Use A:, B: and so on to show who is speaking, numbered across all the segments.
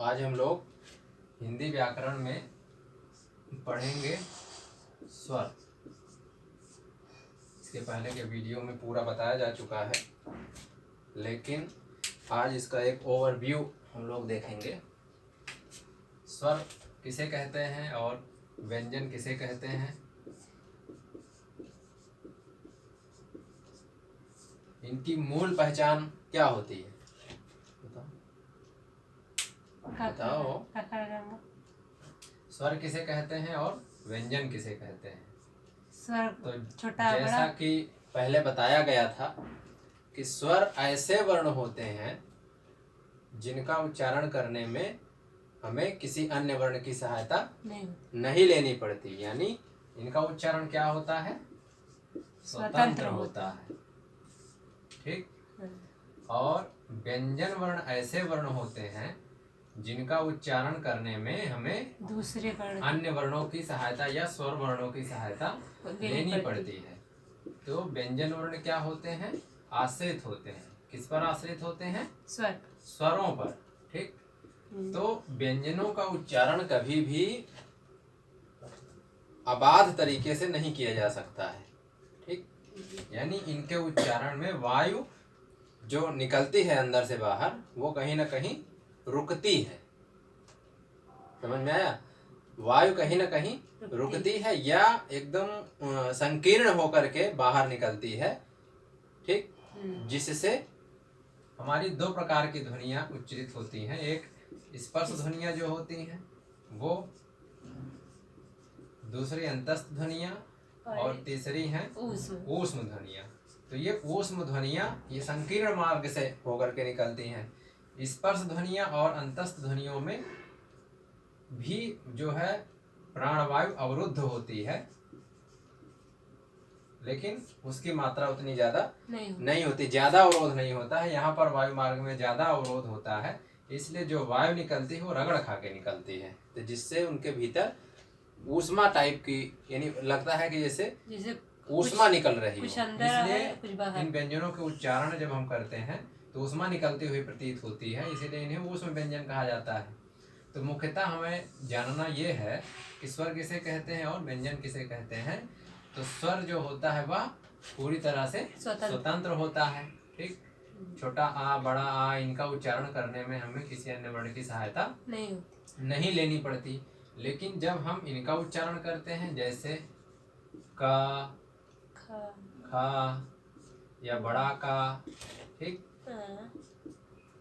A: आज हम लोग हिंदी व्याकरण में पढ़ेंगे स्वर। इसके पहले के वीडियो में पूरा बताया जा चुका है, लेकिन आज इसका एक ओवरव्यू हम लोग देखेंगे। स्वर किसे कहते हैं और व्यंजन किसे कहते हैं, इनकी मूल पहचान क्या होती है, बताओ। स्वर किसे कहते हैं और व्यंजन किसे कहते हैं?
B: स्वर
A: तो
B: छोटा
A: जैसा कि पहले बताया गया था कि स्वर ऐसे वर्ण होते हैं जिनका उच्चारण करने में हमें किसी अन्य वर्ण की सहायता नहीं लेनी पड़ती, यानी इनका उच्चारण क्या होता है, स्वतंत्र होता है। ठीक। और व्यंजन वर्ण ऐसे वर्ण होते हैं जिनका उच्चारण करने में हमें
B: दूसरे वर्ण
A: अन्य वर्णों की सहायता या स्वर वर्णों की सहायता लेनी पड़ती है। तो व्यंजन वर्ण क्या होते हैं, आश्रित होते हैं। किस पर आश्रित होते हैं? स्वरों पर। ठीक। तो व्यंजनों का उच्चारण कभी भी अबाध तरीके से नहीं किया जा सकता है। ठीक। यानी इनके उच्चारण में वायु जो निकलती है अंदर से बाहर, वो कहीं ना कहीं रुकती है। समझ में आया? वायु कहीं ना कहीं रुकती है या एकदम संकीर्ण होकर के बाहर निकलती है। ठीक। जिससे हमारी दो प्रकार की ध्वनियां उच्चरित होती हैं। एक स्पर्श ध्वनियां जो होती हैं वो, दूसरी अंतस्थ ध्वनियां, और तीसरी हैं ऊष्म ध्वनियां। तो ये ऊष्म ध्वनियां ये संकीर्ण मार्ग से होकर के निकलती हैं। स्पर्श ध्वनियां और अंतस्थ ध्वनियों में भी जो है प्राणवायु अवरुद्ध होती है, लेकिन उसकी मात्रा उतनी ज्यादा नहीं होती, ज्यादा अवरोध नहीं होता है। यहाँ पर वायु मार्ग में ज्यादा अवरोध होता है, इसलिए जो वायु निकलती है वो रगड़ खा के निकलती है। तो जिससे उनके भीतर ऊष्मा टाइप की, यानी लगता है कि जैसे ऊष्मा निकल रही हो। इसलिए इन व्यंजनों के उच्चारण जब हम करते हैं तो ऊष्मा निकलती हुई प्रतीत होती है, इसीलिए इन्हें ऊष्म व्यंजन कहा जाता है। तो मुख्यतः हमें जानना ये है कि स्वर किसे कहते हैं और व्यंजन किसे कहते हैं। तो स्वर जो होता है वह पूरी तरह से स्वतंत्र होता है। ठीक। छोटा आ, बड़ा आ, इनका उच्चारण करने में हमें किसी अन्य वर्ण की सहायता नहीं लेनी पड़ती। लेकिन जब हम इनका उच्चारण करते हैं, जैसे का, खा या बड़ा का, ठीक,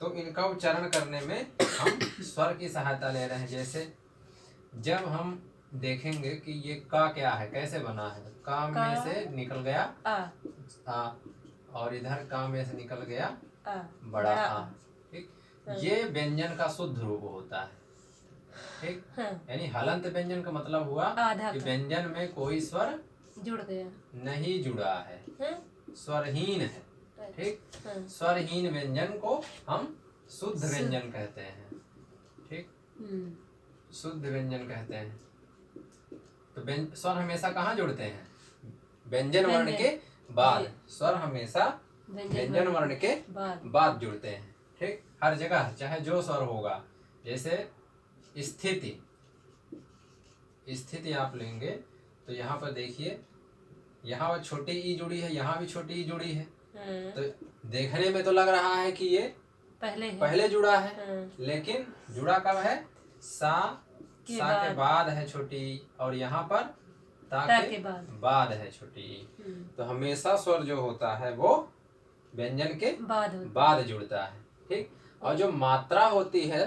A: तो इनका उच्चारण करने में हम स्वर की सहायता ले रहे हैं। जैसे जब हम देखेंगे कि ये का क्या है, कैसे बना है, का में से निकल गया आ, और इधर का में से निकल गया बड़ा आ। ठीक। ये व्यंजन का शुद्ध रूप होता है। ठीक। यानी हलंत व्यंजन का मतलब हुआ कि व्यंजन में कोई स्वर
B: जुड़ गया, नहीं
A: जुड़ा है, स्वरहीन है। ठीक। स्वरहीन व्यंजन को हम शुद्ध व्यंजन कहते हैं। ठीक। शुद्ध व्यंजन कहते हैं। तो स्वर हमेशा कहाँ जुड़ते हैं? व्यंजन वर्ण के बाद। स्वर हमेशा व्यंजन वर्ण के बाद जुड़ते हैं। ठीक। हर जगह चाहे जो स्वर होगा, जैसे स्थिति, स्थिति आप लेंगे तो यहाँ पर देखिए, यहाँ छोटी ई जुड़ी है, यहाँ भी छोटी ई जुड़ी है। तो देखने में तो लग रहा है कि ये पहले जुड़ा है, लेकिन जुड़ा कब है? सा के बाद है छोटी ई, और यहाँ पर ता के बाद है छोटी ई। तो हमेशा स्वर जो होता है वो व्यंजन के बाद जुड़ता है। ठीक। और जो मात्रा होती है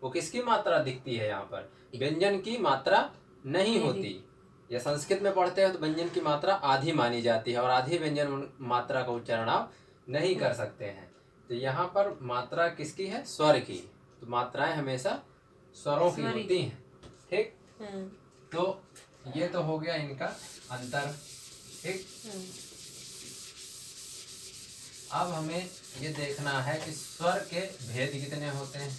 A: वो किसकी मात्रा दिखती है? यहाँ पर व्यंजन की मात्रा नहीं होती। या संस्कृत में पढ़ते हैं तो व्यंजन की मात्रा आधी मानी जाती है, और आधी व्यंजन मात्रा का उच्चारण आप नहीं कर सकते हैं। तो यहाँ पर मात्रा किसकी है? स्वर की। तो मात्राएं हमेशा स्वरों की होती हैं। ठीक। तो ये तो हो गया इनका अंतर। ठीक। अब हमें ये देखना है कि स्वर के भेद कितने होते हैं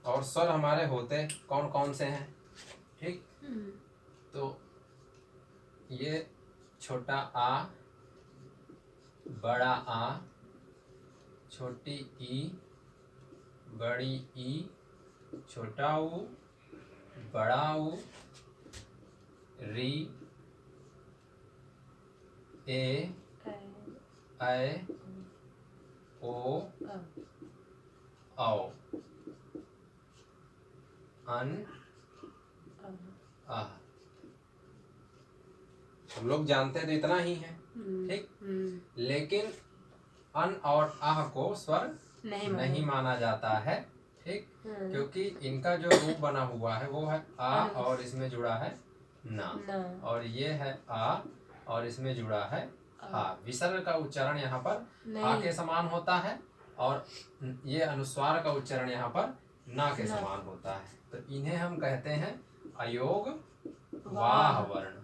A: और स्वर हमारे होते कौन कौन से हैं। ठीक। तो ये छोटा आ, बड़ा आ, छोटी ई, बड़ी ई, छोटा ऊ, बड़ा ऊ, री, ए, ऐ, ओ, औ, अन, आह। हम लोग जानते हैं तो इतना ही है, ठीक। लेकिन अन और आह को स्वर नहीं माना जाता है, ठीक, क्योंकि इनका जो रूप बना हुआ है वो है आ और इसमें जुड़ा है ना, और ये है आ और इसमें जुड़ा है हा। विसर्ग का उच्चारण यहाँ पर आ के समान होता है और ये अनुस्वार का उच्चारण यहाँ पर ना के समान होता है। तो इन्हें हम कहते हैं अयोग वाह वर्ण।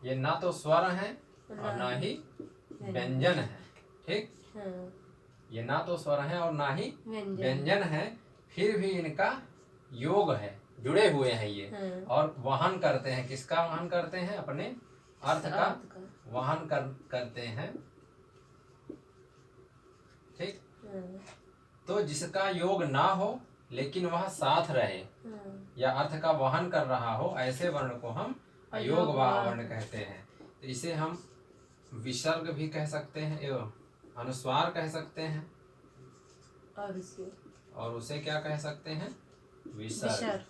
A: ये ना तो स्वर है और ना ही व्यंजन है, ठीक। ये ना तो स्वर है और ना ही व्यंजन है, फिर भी इनका योग है, जुड़े हुए हैं ये, और वहन करते हैं। किसका वहन करते हैं? अपने अर्थ का वहन करते हैं, ठीक। तो जिसका योग ना हो लेकिन वह साथ रहे या अर्थ का वहन कर रहा हो, ऐसे वर्ण को हम अयोग वाह वर्ण कहते हैं। तो इसे हम विसर्ग भी कह सकते हैं एवं अनुस्वार कह सकते हैं, और उसे क्या कह सकते हैं? विसर्ग।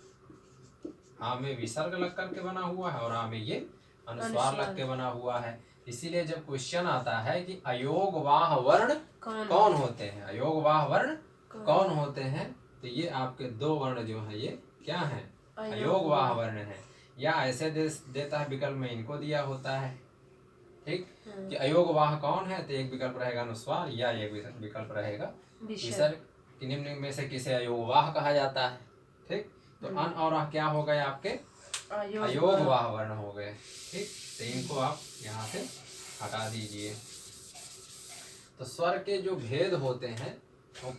A: हाँ में विसर्ग लग करके बना हुआ है और हाँ में ये अनुस्वार लग के बना हुआ है। इसीलिए जब क्वेश्चन आता है कि अयोग वाह वर्ण कौन होते हैं, अयोग वाह वर्ण कौन होते हैं, तो ये आपके दो वर्ण जो है ये क्या है? अयोग वाह वर्ण है। या ऐसे देता है विकल्प में इनको दिया होता है, ठीक, कि अयोग वाह कौन है, तो एक विकल्प रहेगा अनुस्वार या एक विकल्प रहेगा विसर्ग। निम्न में से किसे अयोग वाह कहा जाता है, ठीक। तो अन और आह क्या हो गए आपके? अयोग वाह वर्ण हो गए, ठीक। तो इनको आप यहाँ से हटा दीजिए। तो स्वर के जो भेद होते हैं वो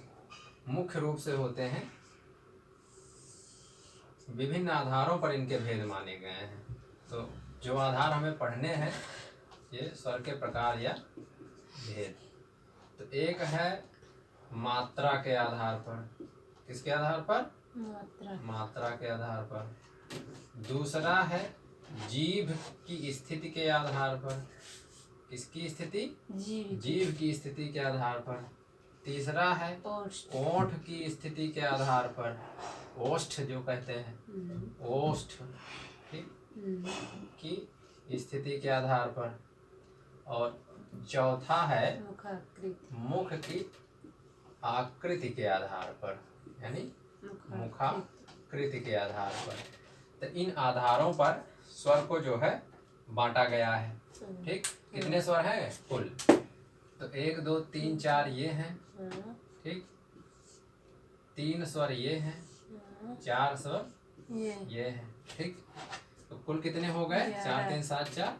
A: मुख्य रूप से होते हैं, विभिन्न आधारों पर इनके भेद माने गए हैं। तो जो आधार हमें पढ़ने हैं ये स्वर के प्रकार या भेद। तो एक है मात्रा के आधार पर। किसके आधार पर? मात्रा के आधार पर। दूसरा है जीभ की स्थिति के आधार पर। किसकी स्थिति? जीभ की स्थिति के आधार पर। तीसरा है ओठ की स्थिति के आधार पर, ओष्ठ जो कहते हैं, ओष्ठ, ठीक, की स्थिति के आधार पर। और चौथा है मुख की आकृति के आधार पर, यानी मुखाकृति के आधार पर। तो इन आधारों पर स्वर को जो है बांटा गया है, ठीक। कितने स्वर हैं कुल? तो 1 2 3 4 ये हैं, ठीक। 3 स्वर ये हैं, 4 स्वर ये हैं, ठीक। तो कुल कितने हो गए? 4 3 7 4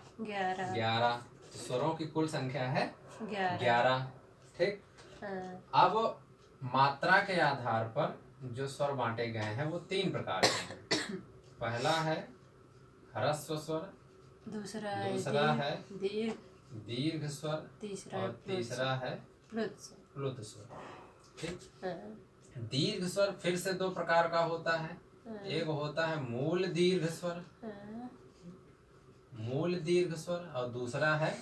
A: 11। स्वरों की कुल संख्या है 11, ठीक। अब मात्रा के आधार पर जो स्वर बांटे गए हैं वो 3 प्रकार के हैं। पहला है ह्रस्व स्वर, दूसरा है दीर्घ स्वर, और तीसरा है प्लुत स्वर, ठीक। दीर्घ स्वर फिर से 2 प्रकार का होता है। एक होता है मूल दीर्घ स्वर, मूल दीर्घ स्वर, और दूसरा है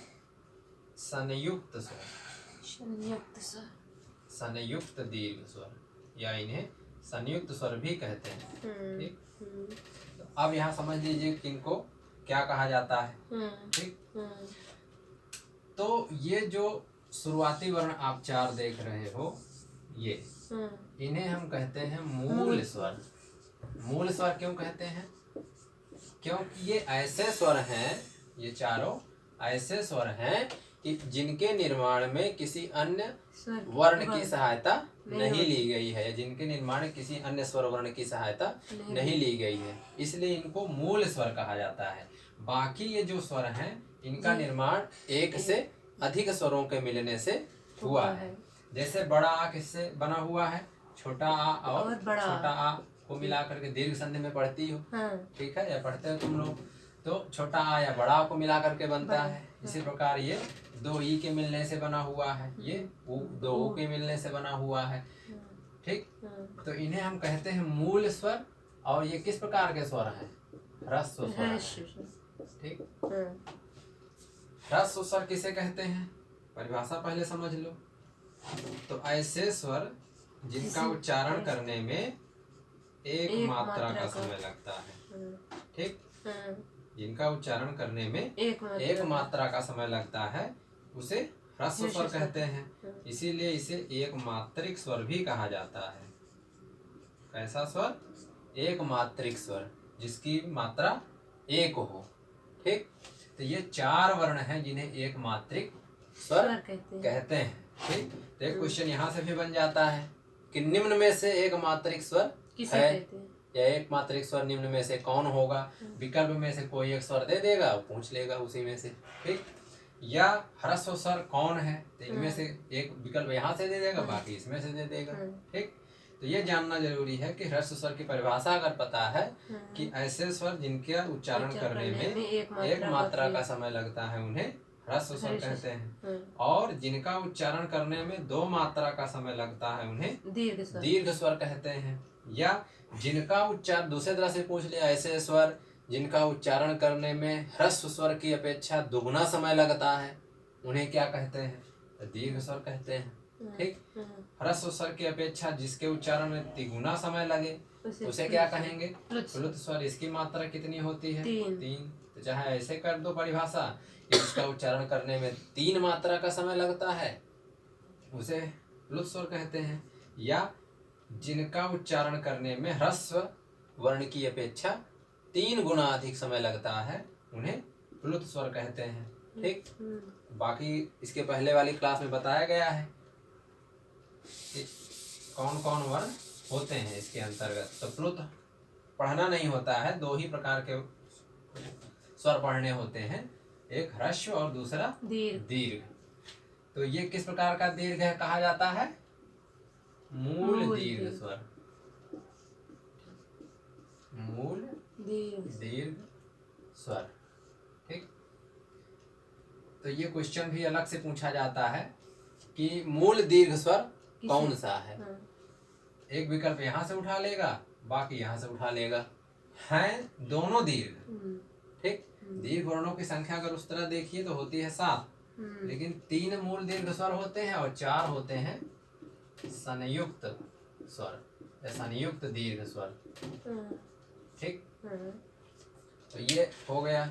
A: संयुक्त स्वर, संयुक्त दीर्घ स्वर, या इन्हें संयुक्त स्वर भी कहते हैं, ठीक। तो अब यहाँ समझ लीजिए कि इनको क्या कहा जाता है, ठीक। तो ये जो शुरुआती वर्ण आप 4 देख रहे हो, ये इन्हें हम कहते हैं मूल स्वर। मूल स्वर क्यों कहते हैं? क्योंकि ये ऐसे स्वर हैं, ये चारों ऐसे स्वर हैं कि जिनके निर्माण में किसी अन्य वर्ण की सहायता नहीं ली गई है, जिनके निर्माण में किसी अन्य स्वर वर्ण की सहायता नहीं ली गई है, इसलिए इनको मूल स्वर कहा जाता है। बाकी ये जो स्वर हैं इनका निर्माण एक से अधिक स्वरों के मिलने से हुआ है। जैसे बड़ा आ किससे बना हुआ है? छोटा आ और छोटा आ को मिला करके दीर्घ संधि में पढ़ती हो, ठीक है, या पढ़ते हो तुम लोग, तो छोटा आ या बड़ा आ को मिला करके बनता है। इसी प्रकार ये 2 ई के मिलने से बना हुआ है, ये 2 ऊ के मिलने से बना हुआ है। ठीक।
B: हाँ।
A: तो इन्हें हम कहते हैं मूल स्वर। और ये किस प्रकार के स्वर हैं? ह्रस्व स्वर हैं। ठीक।
B: हाँ।
A: ह्रस्व स्वर किसे कहते हैं? परिभाषा पहले समझ लो। तो ऐसे स्वर जिनका उच्चारण करने में एक मात्रा का समय लगता है। ठीक। जिनका उच्चारण करने में एक मात्रा का समय लगता है उसे ह्रस्व स्वर कहते हैं। इसीलिए इसे एक मात्रिक स्वर भी कहा जाता है। कैसा स्वर? एक मात्रिक स्वर, जिसकी मात्रा एक हो। ठीक। तो ये 4 वर्ण हैं जिन्हें एक मात्रिक स्वर कहते हैं। ठीक। तो एक क्वेश्चन यहाँ से भी बन जाता है कि निम्न में से एक मात्रिक स्वर है या एक मात्रिक स्वर निम्न में से कौन होगा? विकल्प में से कोई एक स्वर दे देगा, वो पूछ लेगा उसी में से। ठीक। या ह्रस्व स्वर कौन है? तो इनमें से एक विकल्प यहाँ से दे देगा, बाकी इसमें से दे देगा। ठीक। तो ये जानना जरूरी है कि ह्रस्व स्वर की परिभाषा अगर पता है कि ऐसे स्वर जिनके उच्चारण करने में एक मात्रा का समय लगता है उन्हें ह्रस्व स्वर कहते हैं। और जिनका उच्चारण करने में 2 मात्रा का समय लगता है उन्हें दीर्घ स्वर कहते हैं। या जिनका उच्चारण दूसरे तरह से पूछ लिया, ऐसे स्वर जिनका उच्चारण करने में ह्रस्व स्वर की अपेक्षा दुगुना समय लगता है उन्हें क्या कहते हैं? तो दीर्घ स्वर कहते हैं। ठीक। ह्रस्व स्वर की अपेक्षा जिसके उच्चारण में तिगुना समय लगे उसे क्या कहेंगे? प्लुत स्वर। इसकी मात्रा कितनी होती है? 3। तो चाहे ऐसे कर दो परिभाषा, इसका उच्चारण करने में 3 मात्रा का समय लगता है उसे प्लुत स्वर कहते हैं। या जिनका उच्चारण करने में ह्रस्व वर्ण की अपेक्षा 3 गुना अधिक समय लगता है उन्हें प्लुत स्वर कहते हैं। ठीक। बाकी इसके पहले वाली क्लास में बताया गया है कि कौन कौन वर्ण होते हैं इसके अंतर्गत। तो प्लुत पढ़ना नहीं होता है, 2 ही प्रकार के स्वर पढ़ने होते हैं, एक ह्रस्व और दूसरा दीर्घ। तो ये किस प्रकार का दीर्घ है कहा जाता है? मूल दीर्घ स्वर। मूल दीर्घ स्वर। ठीक। तो ये क्वेश्चन भी अलग से पूछा जाता है कि मूल दीर्घ स्वर कौन सा है? एक विकल्प यहाँ से उठा लेगा, बाकी यहाँ से उठा लेगा। हैं दोनों दीर्घ। ठीक। दीर्घ वर्णों की संख्या अगर उस तरह देखिए तो होती है 7, लेकिन 3 मूल दीर्घ स्वर होते हैं और 4 होते हैं संयुक्त स्वर या संयुक्त दीर्घ स्वर। ठीक। तो ये हो गया।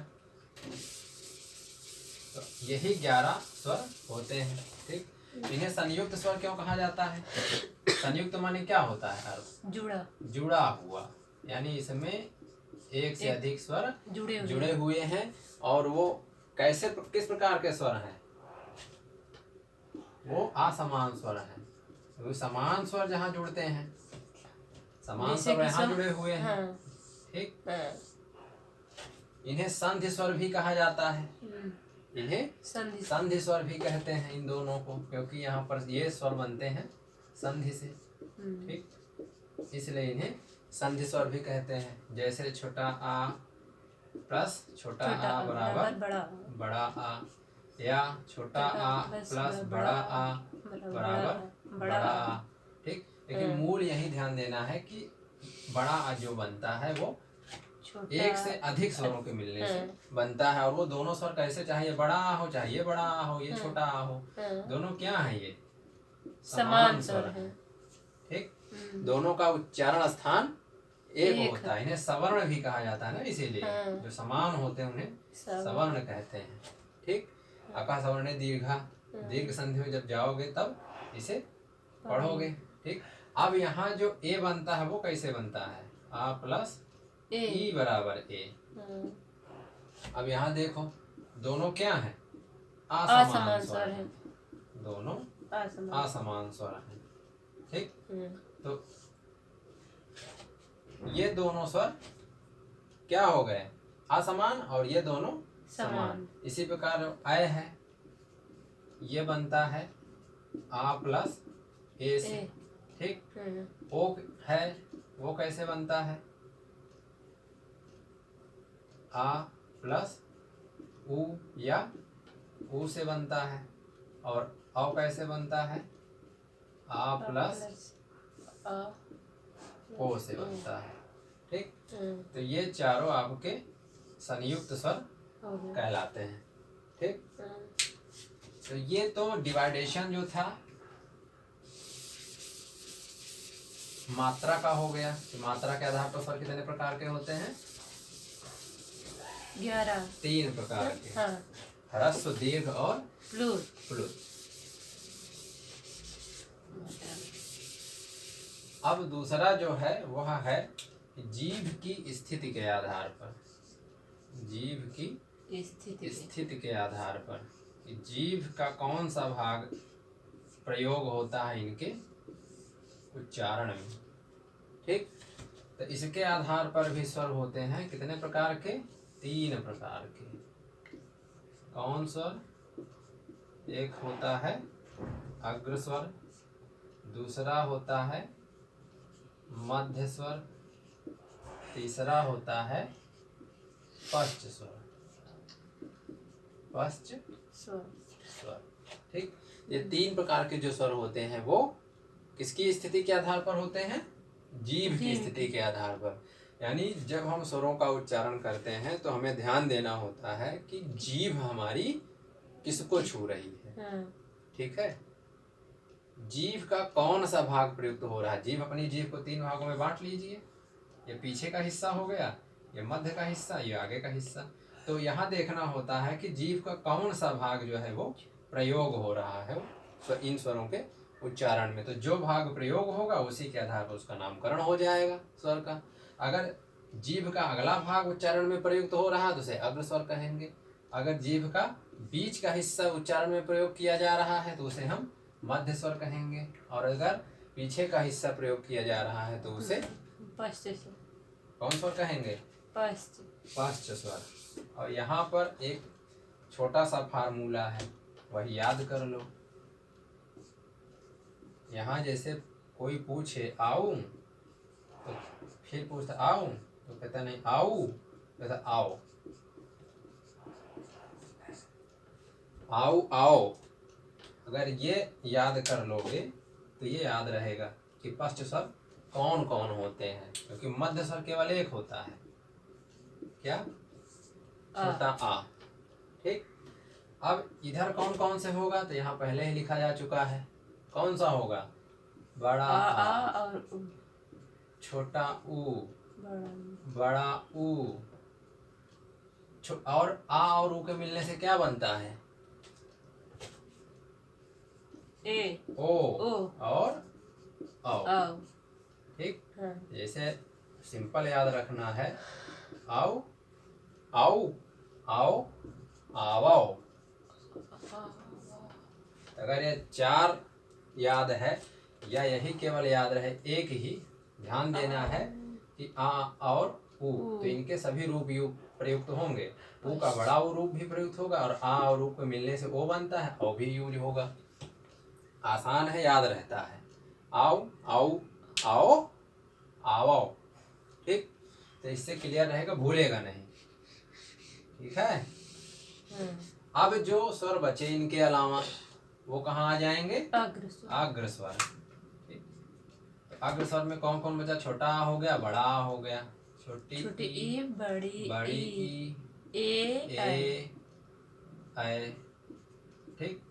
A: तो यही 11 स्वर होते हैं। ठीक। इन्हें संयुक्त स्वर क्यों कहा जाता है? संयुक्त माने क्या होता है? जुड़ा हुआ, यानी इसमें एक से अधिक स्वर जुड़े हुए हैं। और वो कैसे किस प्रकार के स्वर हैं? वो असमान स्वर हैं। वो समान स्वर जहाँ जुड़ते हैं, समान स्वर यहाँ जुड़े हुए हैं। ठीक। इन्हें संधि स्वर भी कहा जाता है। इन्हें संधि स्वर भी कहते हैं इन दोनों को, क्योंकि यहाँ पर ये स्वर बनते हैं संधि से। ठीक। इसलिए इन्हें संधि स्वर भी कहते हैं। जैसे छोटा आ प्लस छोटा आ बराबर बड़ा आ, या छोटा आ प्लस बड़ा आ बराबर बड़ा आ। ठीक। लेकिन मूल यही ध्यान देना है कि बड़ा आ जो बनता है वो एक से अधिक स्वरों के मिलने से बनता है। और वो दोनों स्वर कैसे, चाहे ये बड़ा आ हो, चाहे ये बड़ा आ हो, ये छोटा आ हो, दोनों क्या है? ये समान स्वर है। ठीक। दोनों का उच्चारण स्थान एक होता है। इन्हें सवर्ण भी कहा जाता है ना, इसीलिए जो समान होते हैं उन्हें सवर्ण कहते हैं। ठीक। आकाश सवर्ण दीर्घा, दीर्घ संधि में जब जाओगे तब इसे पढ़ोगे। ठीक। अब यहाँ जो ए बनता है वो कैसे बनता है? आ प्लस ई बराबर ए। अब यहाँ देखो दोनों क्या है? असमान स्वर है। दोनों असमान स्वर हैं। ठीक। तो ये दोनों स्वर क्या हो गए? असमान, और ये दोनों समान। इसी प्रकार अय है, ये बनता है आ प्लस ए से। ठीक। ओ है, वो कैसे बनता है? आ प्लस उ या उ से बनता है। और औ कैसे बनता है? आ प्लस
B: आ
A: ओ से बनता है। ठीक,
B: हम्म,
A: तो ये चारों आपके संयुक्त स्वर
B: हो गया।
A: कहलाते हैं। ठीक,
B: हम्म,
A: तो ये तो डिवाइडेशन जो था मात्रा का हो गया। तो मात्रा के आधार पर स्वर कितने प्रकार के होते हैं?
B: 11।
A: 3 प्रकार के,
B: हाँ,
A: ह्रस्व, दीर्घ और
B: प्लूत।
A: प्लुत। अब दूसरा जो है वह है जीभ की स्थिति के आधार पर। जीभ की स्थिति के आधार पर कि जीभ का कौन सा भाग प्रयोग होता है इनके उच्चारण में। ठीक, तो इसके आधार पर भी स्वर होते हैं कितने प्रकार के? 3 प्रकार के। कौन स्वर? एक होता है अग्र स्वर, दूसरा होता है मध्य स्वर, तीसरा होता है पश्च स्वर। पश्च स्वर। ठीक, ये 3 प्रकार के जो स्वर होते हैं वो किसकी स्थिति के आधार पर होते हैं? जीभ की स्थिति के आधार पर। यानी जब हम स्वरों का उच्चारण करते हैं तो हमें ध्यान देना होता है कि जीभ हमारी किसको छू रही है। ठीक है, जीभ का कौन सा भाग प्रयुक्त हो रहा है। जीभ, अपनी जीभ को 3 भागों में बांट लीजिए। ये पीछे का हिस्सा हो गया, ये मध्य का हिस्सा, ये आगे का हिस्सा। तो यहाँ देखना होता है कि जीभ का कौन सा भाग जो है वो प्रयोग हो रहा है इन स्वरों के उच्चारण में। तो जो भाग प्रयोग होगा उसी के आधार पर उसका नामकरण हो जाएगा स्वर का। अगर जीभ का अगला भाग उच्चारण में प्रयुक्त हो रहा है तो उसे अग्र स्वर कहेंगे। अगर जीभ का बीच का हिस्सा उच्चारण में प्रयोग किया जा रहा है तो उसे हम मध्य स्वर कहेंगे। और अगर पीछे का हिस्सा प्रयोग किया जा रहा है तो उसे
B: पश्च स्वर।
A: कौन स्वर कहेंगे? पश्च स्वर। और यहाँ पर एक छोटा सा फार्मूला है, वही याद कर लो। यहाँ जैसे कोई पूछे आऊं, तो फिर पूछता आऊं, तो कहता नहीं आऊ, कहता आओ। आओ आओ, अगर ये याद कर लोगे तो ये याद रहेगा कि पश्च स्वर कौन कौन होते हैं, क्योंकि मध्य स्वर केवल एक होता है, क्या? छोटा आ। ठीक, अब इधर कौन कौन से होगा तो यहाँ पहले ही लिखा जा चुका है। कौन सा होगा? बड़ा आ
B: और उ।
A: छोटा ऊ, बड़ा ऊ। और आ और ऊ के मिलने से क्या बनता है?
B: ए,
A: ओ और औ। ठीक,
B: हाँ।
A: जैसे सिंपल याद रखना है, आओ आओ आओ आवो। अगर ये 4 याद है या यही केवल याद रहे एक ही, ध्यान देना है कि आ और ऊ, तो इनके सभी रूप प्रयुक्त होंगे। ऊ का बड़ा ऊ रूप भी प्रयुक्त होगा और आ और ऊ को मिलने से ओ बनता है, औ भी यूज होगा। आसान है, याद रहता है। आओ आओ आओ आवो। ठीक, तो इससे क्लियर रहेगा, भूलेगा नहीं। ठीक है, अब जो स्वर बचे इनके अलावा वो कहाँ आ जाएंगे? अग्र स्वर। अग्र स्वर में कौन कौन बचा? छोटा आ हो गया, बड़ा आ हो गया, छोटी ई, बड़ी ई, ए ऐ। ठीक,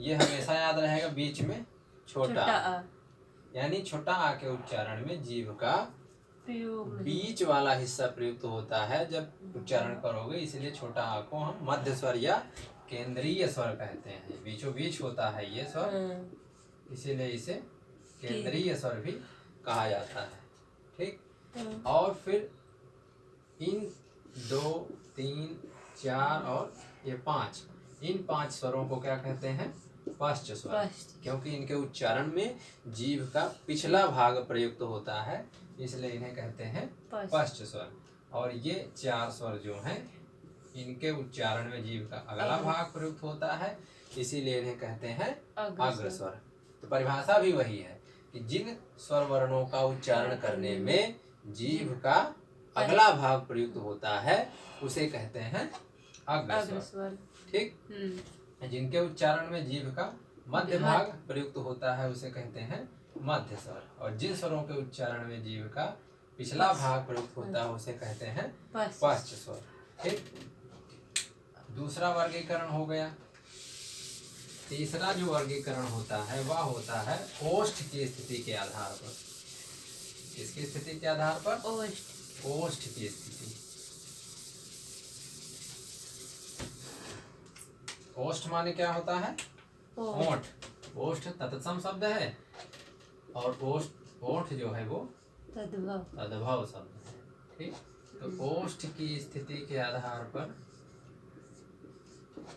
A: ये हमेशा याद रहेगा, बीच में छोटा आ। यानी छोटा आ के उच्चारण में जीभ का बीच वाला हिस्सा प्रयुक्त होता है जब उच्चारण करोगे, इसलिए छोटा आ को हम मध्य स्वर या केंद्रीय स्वर कहते हैं। बीचों बीच होता है ये स्वर, इसीलिए इसे केंद्रीय स्वर भी कहा जाता है। ठीक, और फिर इन 2, 3, 4 और ये 5, इन 5 स्वरों को क्या कहते हैं? पश्च स्वर, क्योंकि इनके उच्चारण में जीभ का पिछला भाग प्रयुक्त होता है, इसलिए इन्हें कहते हैं पश्च स्वर। और ये 4 स्वर जो हैं इनके उच्चारण में जीभ का अगला भाग प्रयुक्त होता है, इसीलिए इन्हें कहते हैं अग्र स्वर। तो परिभाषा भी वही है कि जिन स्वर वर्णों का उच्चारण करने में जीभ का अगला भाग प्रयुक्त होता है उसे कहते हैं अग्र स्वर। ठीक, जिनके उच्चारण में जीभ का मध्य भाग प्रयुक्त होता है उसे कहते हैं मध्य स्वर। और जिन स्वरों के उच्चारण में जीभ का पिछला भाग प्रयुक्त होता है उसे कहते हैं पश्च स्वर। ठीक, दूसरा वर्गीकरण हो गया। तीसरा जो वर्गीकरण होता है वह होता है ओष्ठ की स्थिति के आधार पर। किसकी स्थिति के आधार पर? ओष्ठ की स्थिति। ओष्ठ माने क्या होता है? ओठ। ओष्ठ तत्सम शब्द है और ओठ जो है वो तद्भव शब्द है। ठीक, तो ओष्ठ की स्थिति के आधार पर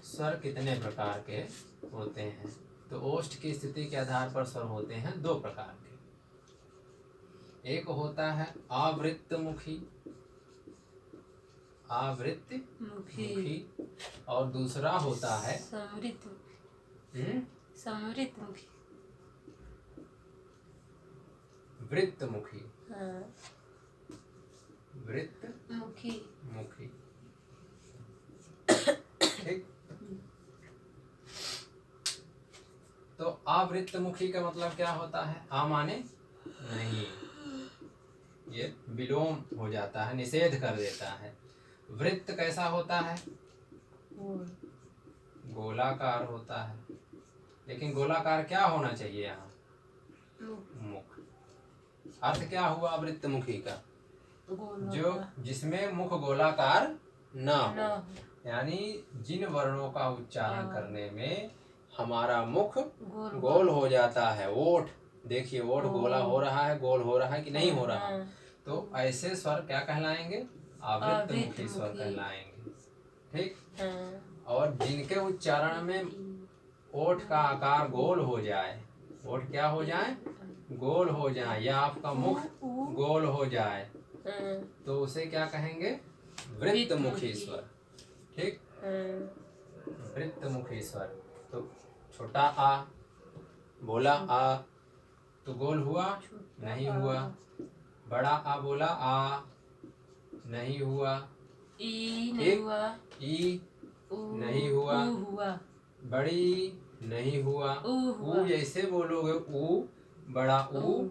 A: स्वर कितने प्रकार के होते हैं? तो ओष्ठ की स्थिति के आधार पर स्वर होते हैं दो प्रकार के। एक होता है आवृत्तमुखी, आवृत्तमुखी, और दूसरा होता है
B: समृद्धमुखी,
A: वृत्तमुखी।
B: हाँ,
A: वृत्तमुखी। ठीक, तो आवृत्तमुखी का मतलब क्या होता है? आ माने नहीं, ये विलोम हो जाता है, निषेध कर देता है। वृत्त कैसा होता है? गोलाकार होता है। लेकिन गोलाकार क्या होना चाहिए यहाँ? मुख। अर्थ क्या हुआ वृत्तमुखी का? जो जिसमें मुख गोलाकार न हो, यानी जिन वर्णों का उच्चारण करने में हमारा मुख गोल हो जाता है। ओठ देखिए, ओठ गोला हो रहा है, गोल हो रहा है कि नहीं हो रहा? तो ऐसे स्वर क्या कहलाएंगे? आवृत्तमुखी स्वर कहलाएंगे। ठीक, और जिनके उच्चारण में ओठ का आकार गोल हो जाए, ओठ क्या हो जाए? गोल हो जाए, या आपका मुख गोल हो जाए, तो उसे क्या कहेंगे? वृत्तमुखी स्वर। ठीक, वृत्तमुखी स्वर। तो छोटा आ बोला आ तो गोल हुआ नहीं हुआ, बड़ा आ बोला आ नहीं हुआ,
B: ई नहीं हुआ,
A: ई नहीं हुआ, बड़ी नहीं हुआ, ऊ जैसे बोलोगे ऊ, बड़ा ऊ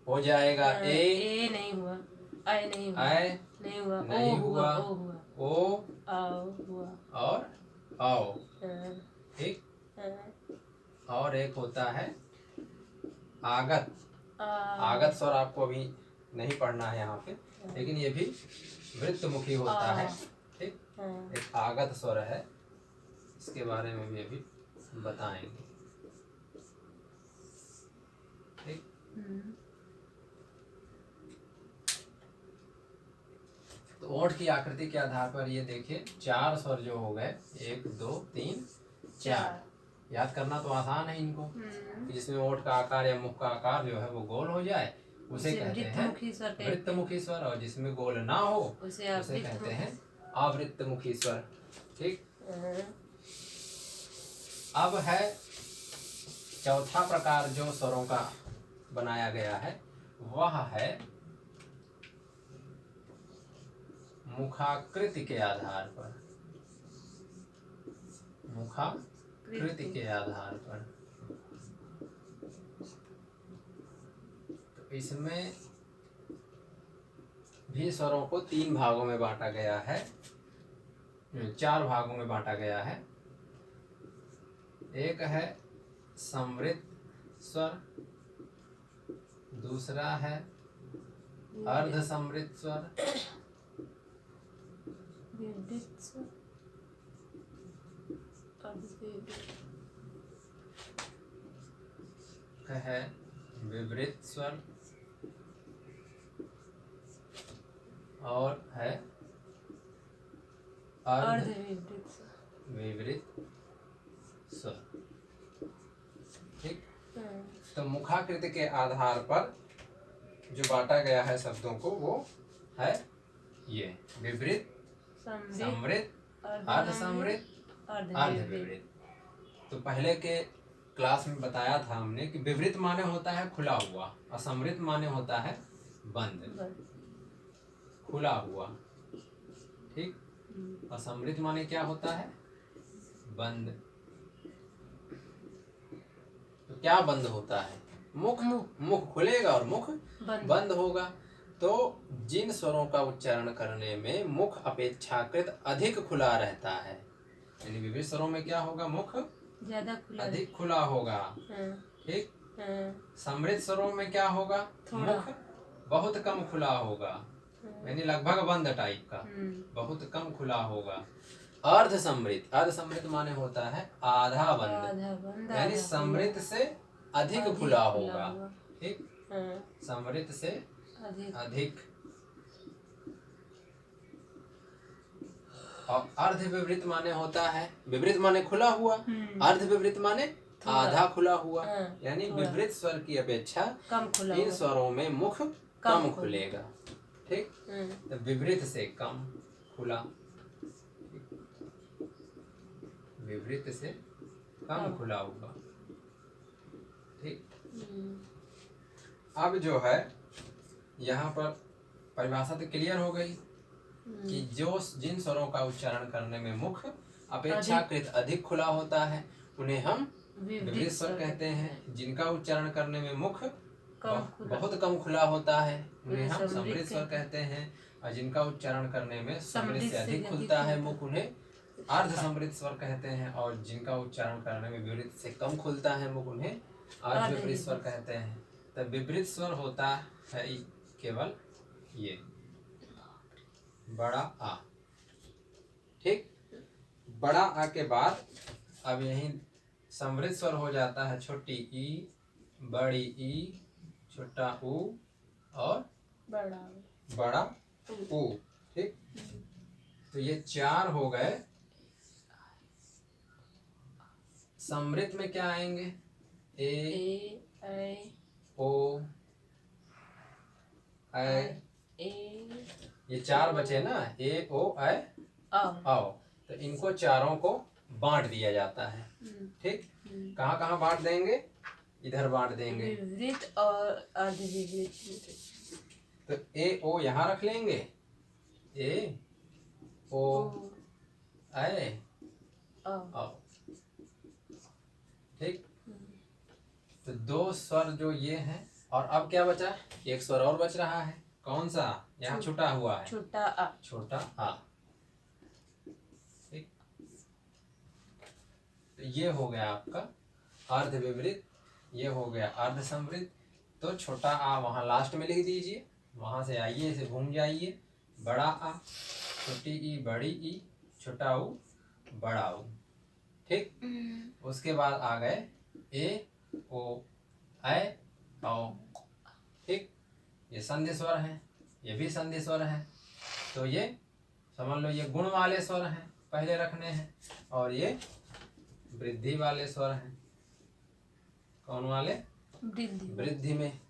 A: हो जाएगा।
B: ए नहीं हुआ, आई नहीं हुआ,
A: ऐ
B: नहीं हुआ,
A: नहीं हुआ, ओ
B: आओ हुआ,
A: और आओ। ठीक, और एक होता है आगत। आगत स्वर आपको अभी नहीं पढ़ना है यहाँ पे, लेकिन ये भी वृत्तमुखी होता है। ठीक, एक आगत स्वर है, इसके बारे में भी अभी बताएंगे। ठीक, तो ओठ की आकृति के आधार पर ये देखिए चार स्वर जो हो गए, 1 2 3 4। याद करना तो आसान है इनको, कि जिसमें ओठ का आकार या मुख का आकार जो है वो गोल हो जाए उसे कहते हैं वृत्तमुखी स्वर, और जिसमें गोल ना हो उसे कहते हैं आवृत्तमुखी स्वर। ठीक, अब है चौथा प्रकार जो स्वरों का बनाया गया है, वह है मुखाकृति के आधार पर। मुखाकृति के आधार पर तो इसमें भी स्वरों को 3 भागों में बांटा गया है, 4 भागों में बांटा गया है। एक है समृद्ध स्वर, दूसरा है अर्ध समृद्ध स्वर, है विवृत स्वर, और है अर्ध विवृत स्वर। ठीक, तो मुखाकृति के आधार पर जो बांटा गया है शब्दों को वो है ये विवृत, समृद्ध, अर्ध समृद्ध, अर्ध विवृत। तो पहले के क्लास में बताया था हमने कि विवृत माने होता है खुला हुआ, असमृद्ध माने होता है बंद, खुला हुआ। ठीक, असमृद्ध माने क्या होता है? बंद। तो क्या बंद होता है? मुख
B: मुख।
A: मुख खुलेगा और मुख
B: बंद।
A: बंद होगा। तो जिन स्वरों का उच्चारण करने में मुख अपेक्षाकृत अधिक खुला रहता है, यानी विभिन्न स्वरों में क्या होगा, मुख
B: ज्यादा खुला
A: अधिक खुला होगा।
B: हाँ,
A: ठीक।
B: हाँ,
A: समृद्ध स्वरों में क्या होगा,
B: थोड़ा।
A: मुख बहुत कम खुला होगा,
B: हाँ,
A: यानी लगभग बंद टाइप का, बहुत कम खुला होगा। अर्ध समृद्ध माने होता है आधा बंद,
B: आधा बंद
A: यानी
B: आधा
A: समृद्ध से अधिक खुला होगा। ठीक।
B: हाँ,
A: समृद्ध से
B: अधिक।
A: अधिक। और अर्ध विवृत माने होता है, विवृत माने खुला हुआ, अर्ध विवृत माने आधा खुला हुआ,
B: हाँ,
A: यानी
B: थोड़ा।
A: विवृत स्वर की अपेक्षा
B: कम खुला
A: इन
B: हुआ।
A: स्वरों में मुख कम खुलेगा। ठीक।
B: हाँ,
A: तो विवृत से कम खुला, विवृत से कम खुला हुआ। ठीक। अब जो है यहाँ पर परिभाषा तो क्लियर हो गई कि जो जिन स्वरों का उच्चारण करने में मुख अपेक्षाकृत अधिक खुला होता है उन्हें हम विवृत स्वर कहते हैं। जिनका उच्चारण करने में मुख बहुत कम खुला होता है उन्हें हम समृद्ध स्वर कहते हैं। और जिनका उच्चारण करने में समृद्ध से अधिक खुलता है मुख, उन्हें अर्ध समृद्ध स्वर कहते हैं। और जिनका उच्चारण करने में विवृत से कम खुलता है मुख, उन्हें अर्ध विपरीत स्वर कहते हैं। तो विपरीत स्वर होता है केवल ये बड़ा आ। ठीक। बड़ा आ के बाद अब यही समृद्ध स्वर हो जाता है छोटी ई, बड़ी ई, छोटा ऊ और बड़ा ऊ। ठीक। तो ये चार हो गए। समृद्ध में क्या आएंगे, ए, ओ, ऐ, ये चार बचे ना, ए ओ ऐ आओ। तो इनको चारों को बांट दिया जाता है। ठीक। कहाँ कहाँ बांट देंगे, इधर बांट देंगे।
B: विवृत और अर्धविवृत।
A: तो ए ओ यहाँ रख लेंगे, ए ओ ऐ आओ। ठीक। तो दो स्वर जो ये हैं, और अब क्या बचा, एक स्वर और बच रहा है, कौन सा, यहाँ छुटा हुआ है,
B: छोटा आ।
A: छोटा आ। ठीक। तो ये हो गया आपका अर्ध विवृत, ये हो गया अर्ध समृद्ध। तो छोटा आ वहाँ लास्ट में लिख दीजिए, वहां से आइए, इसे घूम जाइए, बड़ा आ, छोटी ई, बड़ी ई, छोटा ऊ, बड़ा ऊ। ठीक। उसके बाद आ गए ए ओ ऐ औ। ठीक। ये संधि स्वर हैं, ये भी संधि स्वर हैं। तो ये समझ लो ये गुण वाले स्वर हैं, पहले रखने हैं, और ये वृद्धि वाले स्वर हैं। कौन वाले,
B: वृद्धि
A: वृद्धि में।